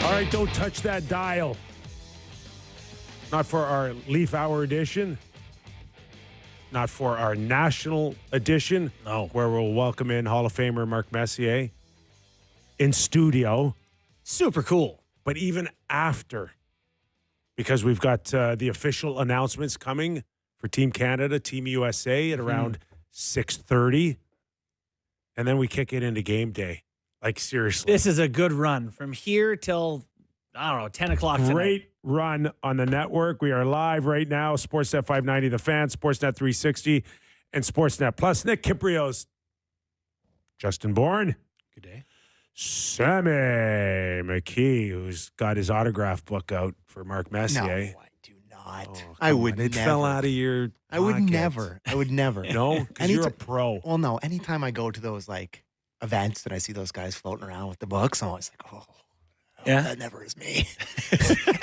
All right, don't touch that dial. Not for our Leaf Hour edition. Not for our national edition. No. Where we'll welcome in Hall of Famer Mark Messier in studio. Super cool. But even after, because we've got the official announcements coming for Team Canada, Team USA at around 6:30. And then we kick it into game day. Like, seriously. This is a good run from here till, I don't know, 10 o'clock tonight. Great run on the network. We are live right now. Sportsnet 590, The Fan, Sportsnet 360, and Sportsnet Plus. Nick Kypreos, Justin Bourne. Good day. Sammy McKee, who's got his autograph book out for Mark Messier. No, I do not. Oh, I would It never. fell out of your I would pocket. never. I would never. No? Because you're a pro. Well, no. Anytime I go to those like events and I see those guys floating around with the books, I'm always like, Yeah. that never is me.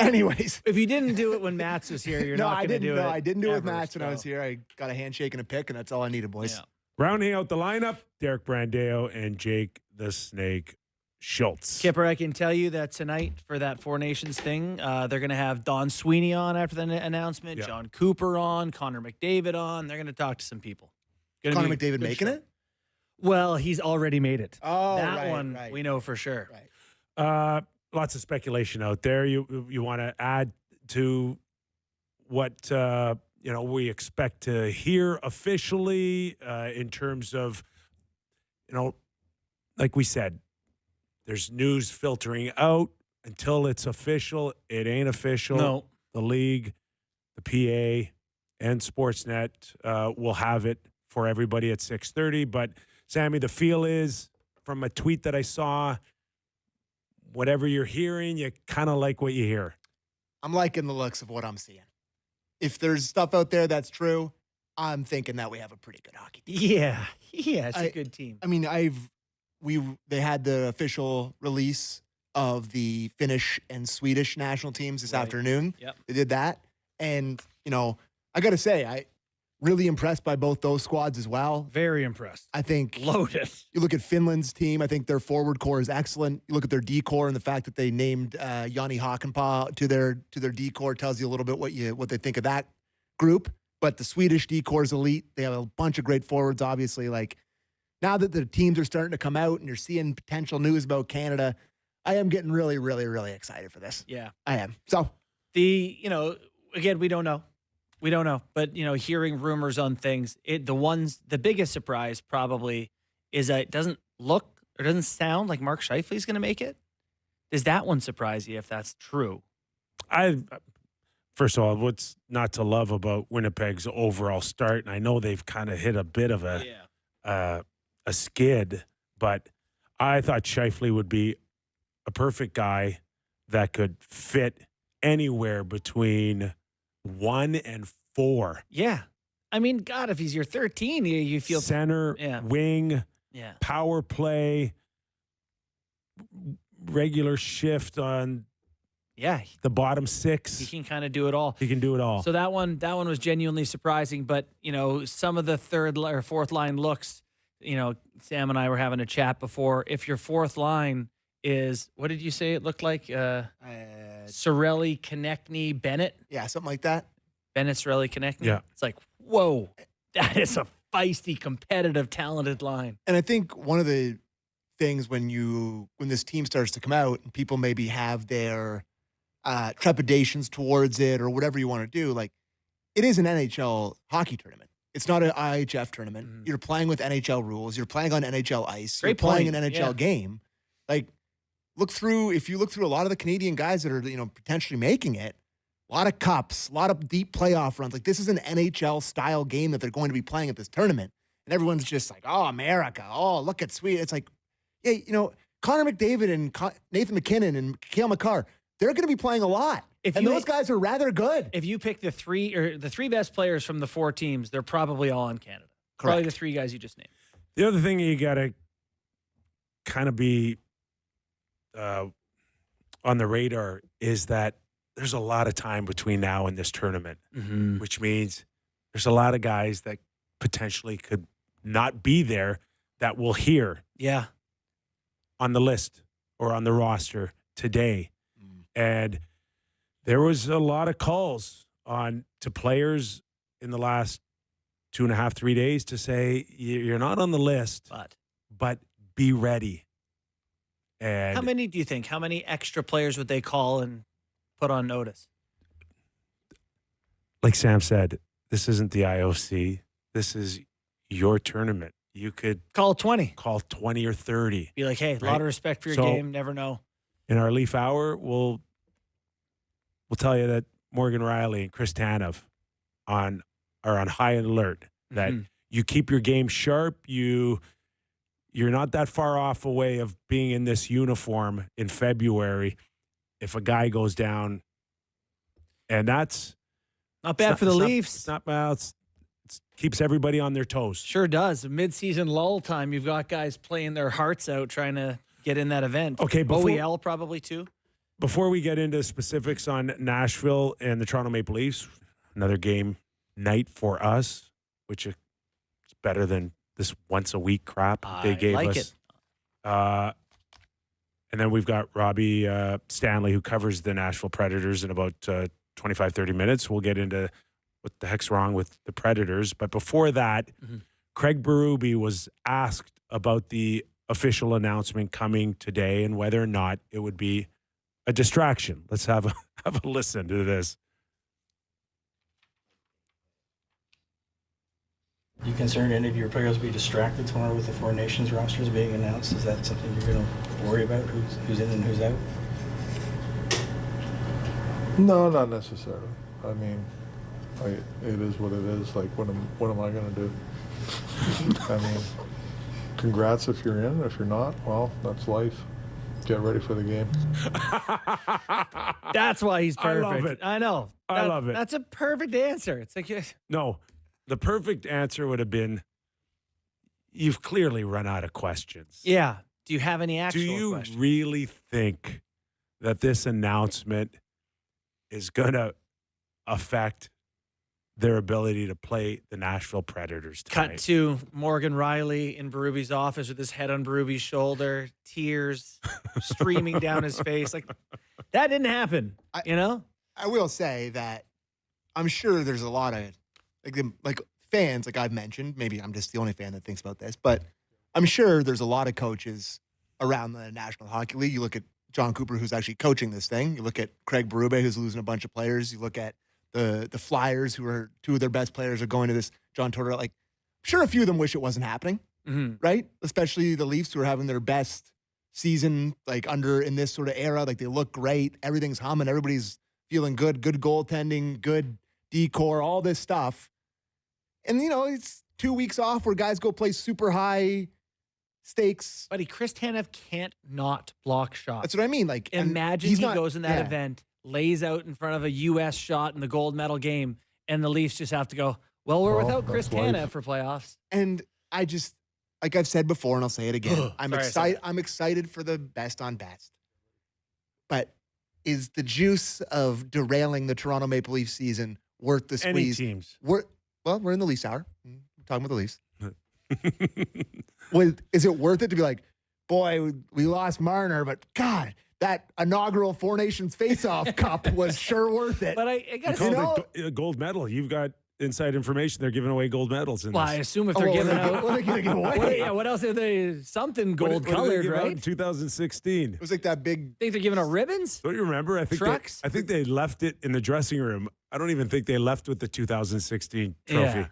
Anyways. If you didn't do it when Mats was here, you're No, not I going to didn't. do it. No, I didn't do it with ever, Max when I was so. here. I got a handshake and a pick, and that's all I needed, boys. Yeah. Rounding out the lineup, Derek Brandeo and Jake the Snake Schultz. Kipper, I can tell you that tonight for that Four Nations thing, they're going to have Don Sweeney on after the announcement, Yeah. John Cooper on, Connor McDavid on. They're going to talk to some people. Gonna Connor be a McDavid good making show. it? Well, he's already made it. Oh, that right, one right. we know for sure. Right. Lots of speculation out there. You want to add to what we expect to hear officially in terms of, like we said, there's news filtering out until it's official. It ain't official. No. The league, the PA, and Sportsnet will have it for everybody at 6:30. But Sammy, the feel is from a tweet that I saw, whatever you're hearing, you kind of like what you hear. I'm liking the looks of what I'm seeing. If there's stuff out there that's true, I'm thinking that we have a pretty good hockey team. Yeah. Yeah, it's a good team. I mean, they had the official release of the Finnish and Swedish national teams this Right. afternoon. Yep. They did that. And, I got to say, I really impressed by both those squads as well. Very impressed. I think Loaded. you look at Finland's team, I think their forward core is excellent. You look at their D core and the fact that they named Jani Hakanpää to their D core tells you a little bit what they think of that group. But the Swedish D core is elite. They have a bunch of great forwards, obviously. Like, now that the teams are starting to come out and you're seeing potential news about Canada, I am getting really, really, really excited for this. Yeah. I am. So Again, we don't know. We don't know. But, hearing rumors on things, the biggest surprise probably is that it doesn't look or doesn't sound like Mark Scheifele's going to make it. Does that one surprise you if that's true? First of all, what's not to love about Winnipeg's overall start, and I know they've kind of hit a bit of a skid, but I thought Scheifele would be a perfect guy that could fit anywhere between 1 and 4. Yeah. I mean, God, if he's your 13, you feel Center, wing, power play, regular shift on the bottom 6. He can kind of do it all. He can do it all. So that one was genuinely surprising. But, some of the third or fourth line looks, Sam and I were having a chat before. If your fourth line is, what did you say it looked like? Cirelli, Konechny, Bennett? yeah, something like that. Bennett, Cirelli, Konechny? Yeah. It's like, whoa, that is a feisty, competitive, talented line. And I think one of the things when this team starts to come out and people maybe have their trepidations towards it or whatever you want to do, like, it is an NHL hockey tournament. It's not an IHF tournament. Mhm. You're playing with NHL rules. You're playing on NHL ice. Great you're playing point. an NHL Yeah. game. Like, if you look through a lot of the Canadian guys that are, potentially making it, a lot of cups, a lot of deep playoff runs. Like, this is an NHL style game that they're going to be playing at this tournament. And everyone's just like, oh, America. Oh, look at Sweden. It's like, yeah, Connor McDavid and Nathan McKinnon and Cale Makar, they're going to be playing a lot. And those guys are rather good. If you pick the three best players from the 4 teams, they're probably all in Canada. Correct. Probably the 3 guys you just named. The other thing you got to kind of be on the radar is that there's a lot of time between now and this tournament, which means there's a lot of guys that potentially could not be there that we'll hear Yeah. on the list or on the roster today. And there was a lot of calls to players in the last 2.5, 3 days to say, you're not on the list, but be ready. And how many do you think? How many extra players would they call and put on notice? Like Sam said, this isn't the IOC. This is your tournament. You could call 20. Call 20 or 30. Be like, hey, a lot of respect for your game. Never know. In our Leaf Hour, we'll tell you that Morgan Riley and Chris Tanev are on high alert, that you keep your game sharp. You're not that far off away of being in this uniform in February if a guy goes down. And that's not bad for the Leafs. It's not bad. It keeps everybody on their toes. Sure does. Mid-season lull time, you've got guys playing their hearts out trying to get in that event. Okay, OEL probably too. Before we get into specifics on Nashville and the Toronto Maple Leafs, another game night for us, which is better than this once-a-week crap they gave us. And then we've got Robbie Stanley, who covers the Nashville Predators in about 25, 30 minutes. We'll get into what the heck's wrong with the Predators. But before that, Craig Berube was asked about the official announcement coming today and whether or not it would be a distraction. Let's have a listen to this. You concerned any of your players be distracted tomorrow with the Four Nations rosters being announced? Is that something you're going to worry about? Who's in and who's out? No, not necessarily. I mean, it is what it is. Like, what am I going to do? I mean, congrats if you're in. If you're not, well, that's life. Get ready for the game. That's why he's perfect. I love it. I know. I love it. That's a perfect answer. It's like, no, the perfect answer would have been, you've clearly run out of questions. Yeah. Do you have any actual questions? Do you really think that this announcement is going to affect their ability to play the Nashville Predators tonight? Cut to Morgan Riley in Berube's office with his head on Berube's shoulder, tears streaming down his face. Like, that didn't happen, you know? I will say that I'm sure there's a lot of like fans, like I've mentioned. Maybe I'm just the only fan that thinks about this, but I'm sure there's a lot of coaches around the National Hockey League. You look at John Cooper, who's actually coaching this thing. You look at Craig Berube, who's losing a bunch of players. You look at the Flyers, who are two of their best players, are going to this John Tortorella. Like, I'm sure a few of them wish it wasn't happening, right? Especially the Leafs, who are having their best season, like in this sort of era. Like, they look great. Everything's humming. Everybody's feeling good. Good goaltending, good decor, all this stuff. And, you know, it's 2 weeks off where guys go play super high stakes. Buddy, Chris Tanev can't not block shots. That's what I mean. Like, imagine he goes in that event, lays out in front of a U.S. shot in the gold medal game, and the Leafs just have to go, well, we're without Chris Tanev for playoffs. And I just, like I've said before, and I'll say it again, I'm excited for the best on best. But is the juice of derailing the Toronto Maple Leafs season worth the squeeze? Any teams. Well, we're in the Leafs hour. We're talking about the Leafs. Is it worth it to be like, boy, we lost Marner, but God, that inaugural Four Nations Face-Off Cup was sure worth it. But I got to say, gold medal. You've got inside information. They're giving away gold medals. Well, I assume if they're giving out, what are they going to give away? What else are they? Something gold colored, right? In 2016, it was like that big. Think they're giving out ribbons? Don't you remember? I think trucks. I think they left it in the dressing room. I don't even think they left with the 2016 trophy. Yeah.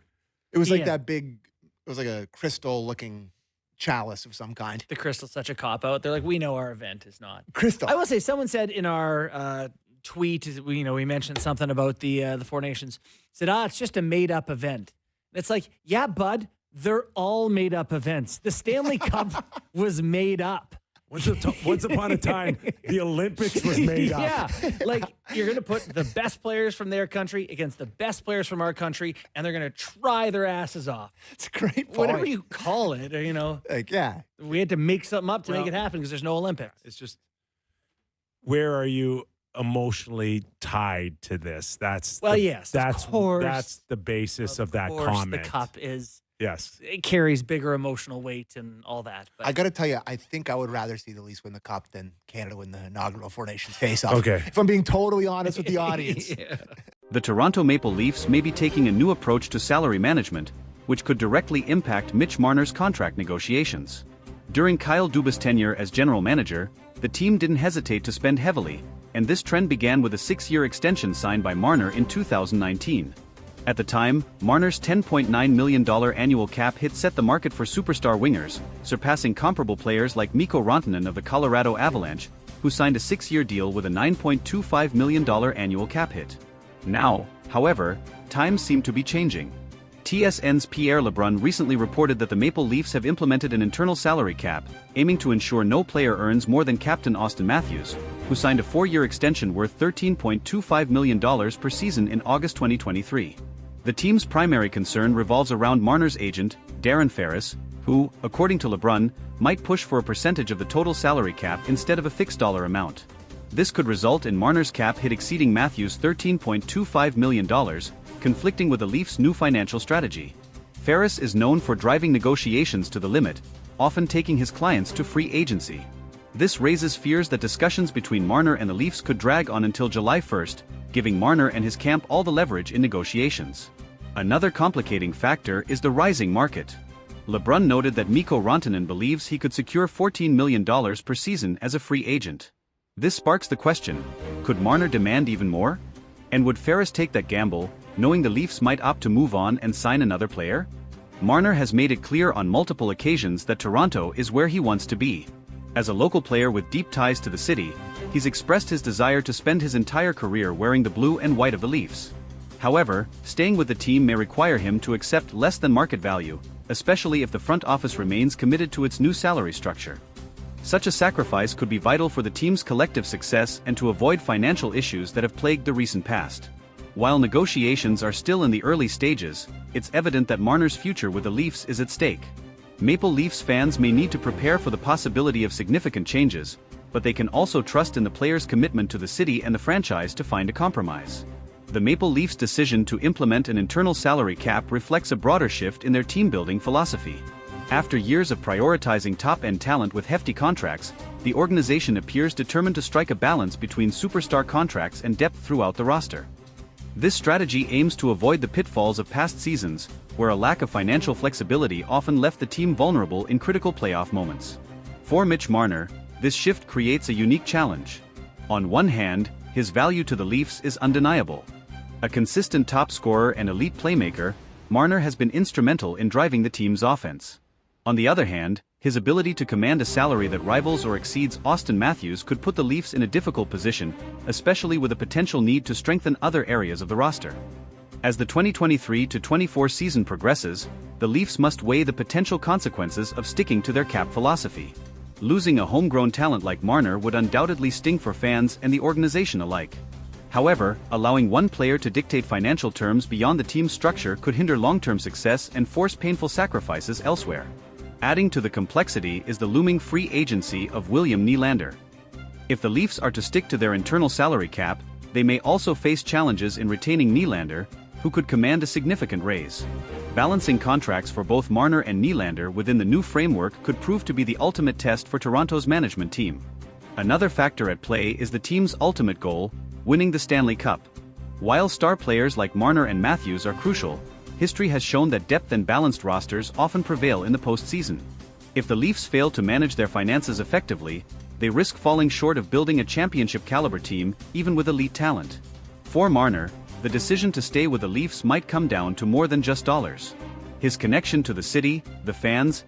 It was like that big. It was like a crystal-looking chalice of some kind. The crystal's such a cop-out. They're like, we know our event is not. Crystal. I will say, someone said in our tweet, we mentioned something about the Four Nations, said, it's just a made-up event. And it's like, yeah, bud, they're all made-up events. The Stanley Cup was made up. Once upon a time, the Olympics was made up. Yeah, like you're going to put the best players from their country against the best players from our country, and they're going to try their asses off. It's a great point. Whatever you call it, you know. Like, yeah. We had to make something up to make it happen because there's no Olympics. It's just, where are you emotionally tied to this? That's yes, that's of course. That's the basis of that comment. The cup is Yes. it carries bigger emotional weight and all that. But I got to tell you, I think I would rather see the Leafs win the Cup than Canada win the inaugural Four Nations face-off. Okay. If I'm being totally honest with the audience. Yeah. The Toronto Maple Leafs may be taking a new approach to salary management, which could directly impact Mitch Marner's contract negotiations. During Kyle Dubas' tenure as general manager, the team didn't hesitate to spend heavily, and this trend began with a 6-year extension signed by Marner in 2019. At the time, Marner's $10.9 million annual cap hit set the market for superstar wingers, surpassing comparable players like Mikko Rantanen of the Colorado Avalanche, who signed a 6-year deal with a $9.25 million annual cap hit. Now, however, times seem to be changing. TSN's Pierre LeBrun recently reported that the Maple Leafs have implemented an internal salary cap, aiming to ensure no player earns more than captain Austin Matthews, who signed a 4-year extension worth $13.25 million per season in August 2023. The team's primary concern revolves around Marner's agent, Darren Ferris, who, according to LeBrun, might push for a percentage of the total salary cap instead of a fixed dollar amount. This could result in Marner's cap hit exceeding Matthews' $13.25 million, conflicting with the Leafs' new financial strategy. Ferris is known for driving negotiations to the limit, often taking his clients to free agency. This raises fears that discussions between Marner and the Leafs could drag on until July 1st, giving Marner and his camp all the leverage in negotiations. Another complicating factor is the rising market. LeBrun noted that Mikko Rantanen believes he could secure $14 million per season as a free agent. This sparks the question, could Marner demand even more? And would Ferris take that gamble, knowing the Leafs might opt to move on and sign another player? Marner has made it clear on multiple occasions that Toronto is where he wants to be. As a local player with deep ties to the city, he's expressed his desire to spend his entire career wearing the blue and white of the Leafs. However, staying with the team may require him to accept less than market value, especially if the front office remains committed to its new salary structure. Such a sacrifice could be vital for the team's collective success and to avoid financial issues that have plagued the recent past. While negotiations are still in the early stages, it's evident that Marner's future with the Leafs is at stake. Maple Leafs fans may need to prepare for the possibility of significant changes, but they can also trust in the player's commitment to the city and the franchise to find a compromise. The Maple Leafs' decision to implement an internal salary cap reflects a broader shift in their team-building philosophy. After years of prioritizing top-end talent with hefty contracts, the organization appears determined to strike a balance between superstar contracts and depth throughout the roster. This strategy aims to avoid the pitfalls of past seasons, where a lack of financial flexibility often left the team vulnerable in critical playoff moments. For Mitch Marner, this shift creates a unique challenge. On one hand, his value to the Leafs is undeniable. A consistent top scorer and elite playmaker, Marner has been instrumental in driving the team's offense. On the other hand, his ability to command a salary that rivals or exceeds Austin Matthews could put the Leafs in a difficult position, especially with a potential need to strengthen other areas of the roster. As the 2023-24 season progresses, the Leafs must weigh the potential consequences of sticking to their cap philosophy. Losing a homegrown talent like Marner would undoubtedly sting for fans and the organization alike. However, allowing one player to dictate financial terms beyond the team's structure could hinder long-term success and force painful sacrifices elsewhere. Adding to the complexity is the looming free agency of William Nylander. If the Leafs are to stick to their internal salary cap, they may also face challenges in retaining Nylander, who could command a significant raise. Balancing contracts for both Marner and Nylander within the new framework could prove to be the ultimate test for Toronto's management team. Another factor at play is the team's ultimate goal, winning the Stanley Cup. While star players like Marner and Matthews are crucial, history has shown that depth and balanced rosters often prevail in the postseason. If the Leafs fail to manage their finances effectively, they risk falling short of building a championship-caliber team, even with elite talent. For Marner, the decision to stay with the Leafs might come down to more than just dollars. His connection to the city, the fans,